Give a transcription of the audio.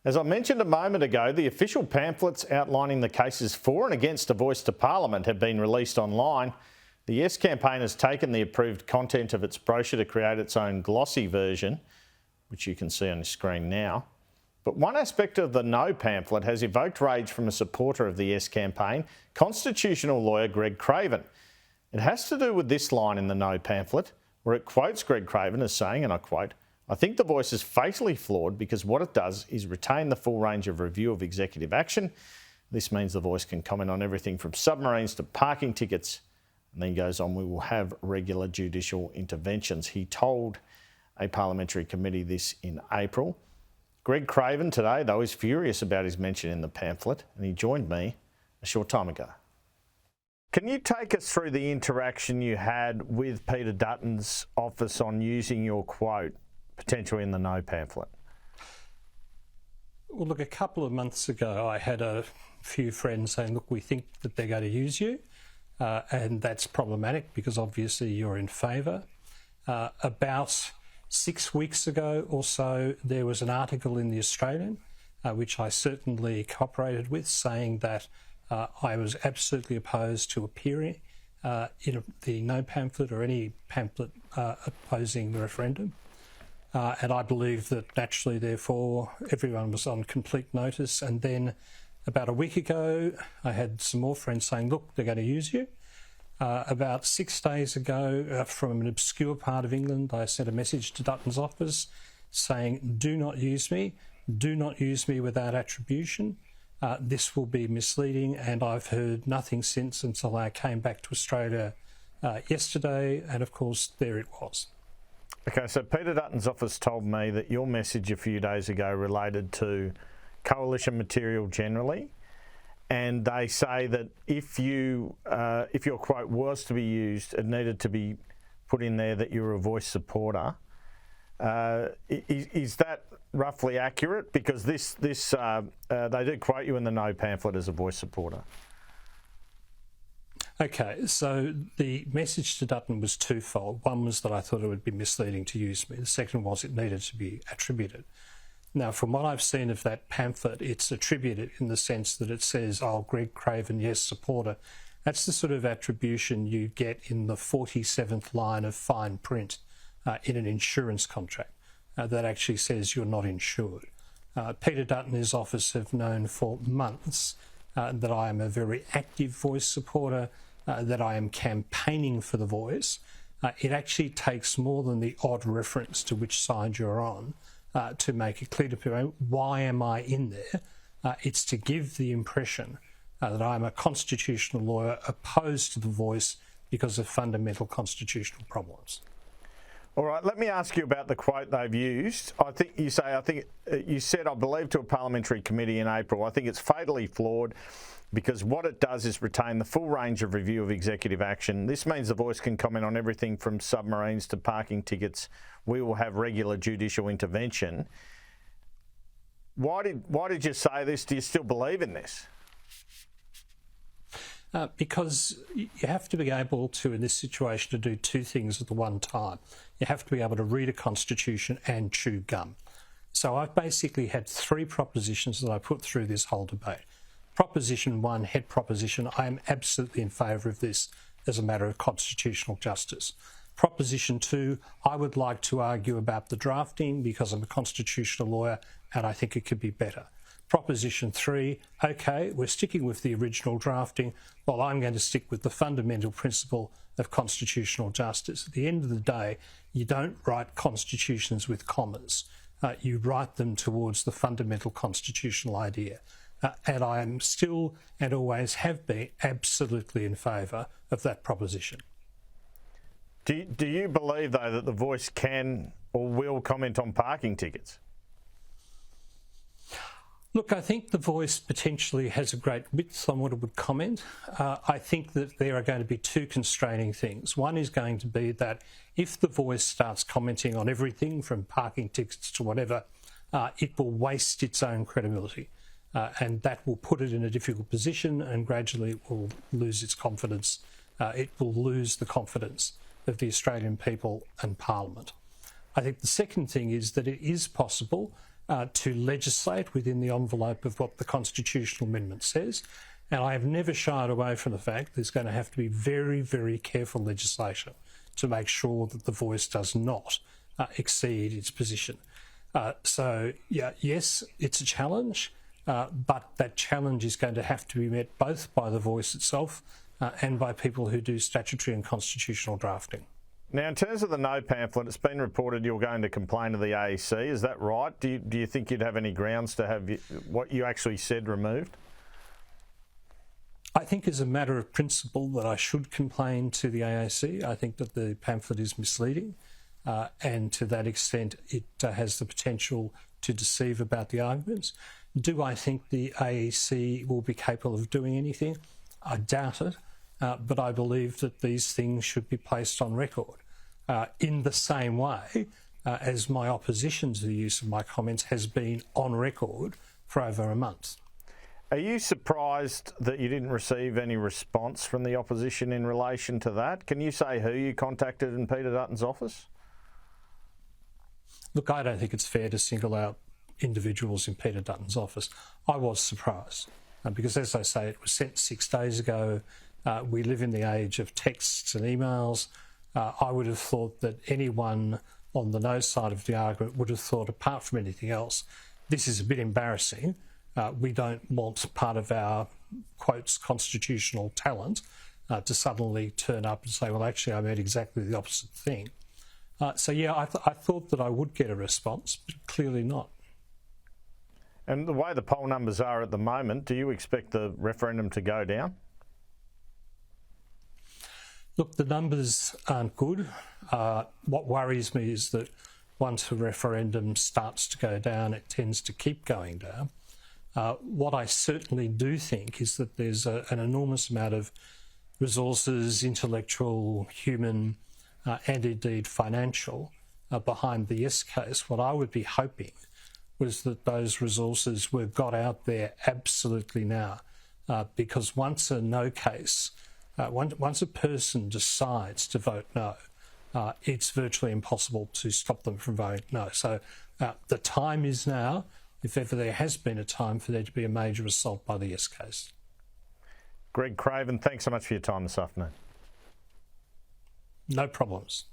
As I mentioned a moment ago, the official pamphlets outlining the cases for and against a voice to Parliament have been released online. The Yes campaign has taken the approved content of its brochure to create its own glossy version, which you can see on your screen now. But one aspect of the No pamphlet has evoked rage from a supporter of the Yes campaign, constitutional lawyer Greg Craven. It has to do with this line in the No pamphlet, where it quotes Greg Craven as saying, and I quote, "I think the voice is fatally flawed because what it does is retain the full range of review of executive action. This means the voice can comment on everything from submarines to parking tickets." And then he goes on, "We will have regular judicial interventions." He told a parliamentary committee this in April. Greg Craven today, though, is furious about his mention in the pamphlet, and he joined me a short time ago. Can you take us through the interaction you had with Peter Dutton's office on using your quote, potentially in the No pamphlet? Well, look, a couple of months ago, I had a few friends saying, look, we think that they're going to use you, and that's problematic because obviously you're in favour. About 6 weeks ago or so, there was an article in The Australian, which I certainly cooperated with, saying that I was absolutely opposed to appearing in the No pamphlet or any pamphlet opposing the referendum. And I believe that naturally, therefore, everyone was on complete notice. And then about a week ago, I had some more friends saying, look, they're going to use you. About 6 days ago, from an obscure part of England, I sent a message to Dutton's office saying, do not use me. Do not use me without attribution. This will be misleading. And I've heard nothing since until I came back to Australia yesterday. And of course, there it was. Okay, so Peter Dutton's office told me that your message a few days ago related to coalition material generally, and they say that if your quote was to be used, it needed to be put in there that you're a voice supporter. Is that roughly accurate? Because they do quote you in the No pamphlet as a voice supporter. Okay, so the message to Dutton was twofold. One was that I thought it would be misleading to use me. The second was it needed to be attributed. Now, from what I've seen of that pamphlet, it's attributed in the sense that it says, oh, Greg Craven, yes, supporter. That's the sort of attribution you get in the 47th line of fine print in an insurance contract that actually says you're not insured. Peter Dutton and his office have known for months that I am a very active voice supporter, that I am campaigning for the voice. It actually takes more than the odd reference to which side you're on to make it clear to people, why am I in there? It's to give the impression that I'm a constitutional lawyer opposed to the voice because of fundamental constitutional problems. All right, let me ask you about the quote they've used. I think you said, I believe, to a parliamentary committee in April, I think it's fatally flawed because what it does is retain the full range of review of executive action. This means the voice can comment on everything from submarines to parking tickets. We will have regular judicial intervention. Why did you say this? Do you still believe in this? Because you have to be able to, in this situation, to do two things at the one time. You have to be able to read a constitution and chew gum. So I've basically had three propositions that I put through this whole debate. Proposition one, head proposition, I am absolutely in favour of this as a matter of constitutional justice. Proposition two, I would like to argue about the drafting because I'm a constitutional lawyer and I think it could be better. Proposition three, okay, we're sticking with the original drafting, while I'm going to stick with the fundamental principle of constitutional justice. At the end of the day, you don't write constitutions with commas. You write them towards the fundamental constitutional idea. And I am still, and always have been, absolutely in favour of that proposition. Do you believe, though, that the voice can or will comment on parking tickets? Look, I think the voice potentially has a great width on what it would comment. I think that there are going to be two constraining things. One is going to be that if the voice starts commenting on everything from parking tickets to whatever, it will waste its own credibility. And that will put it in a difficult position and gradually it will lose its confidence. It will lose the confidence of the Australian people and Parliament. I think the second thing is that it is possible to legislate within the envelope of what the constitutional amendment says. And I have never shied away from the fact there's going to have to be very, very careful legislation to make sure that the voice does not exceed its position. So, yeah, yes, it's a challenge, but that challenge is going to have to be met both by the voice itself and by people who do statutory and constitutional drafting. Now, in terms of the no pamphlet, it's been reported you're going to complain to the AEC. Is that right? Do you think you'd have any grounds to have what you actually said removed? I think as a matter of principle that I should complain to the AAC. I think that the pamphlet is misleading and to that extent it has the potential to deceive about the arguments. Do I think the AEC will be capable of doing anything? I doubt it, but I believe that these things should be placed on record in the same way as my opposition to the use of my comments has been on record for over a month. Are you surprised that you didn't receive any response from the opposition in relation to that? Can you say who you contacted in Peter Dutton's office? Look, I don't think it's fair to single out individuals in Peter Dutton's office. I was surprised because, as I say, it was sent 6 days ago. We live in the age of texts and emails. I would have thought that anyone on the no side of the argument would have thought, apart from anything else, this is a bit embarrassing. We don't want part of our, quotes, constitutional talent to suddenly turn up and say, well, actually, I meant exactly the opposite thing. So, yeah, I thought that I would get a response, but clearly not. And the way the poll numbers are at the moment, do you expect the referendum to go down? Look, the numbers aren't good. What worries me is that once a referendum starts to go down, it tends to keep going down. What I certainly do think is that there's an enormous amount of resources, intellectual, human, and indeed financial, behind the yes case. What I would be hoping was that those resources were got out there absolutely now, because once a no case, once a person decides to vote no, it's virtually impossible to stop them from voting no. So the time is now, if ever there has been a time for there to be a major assault by the yes case. Greg Craven, thanks so much for your time this afternoon. No problems.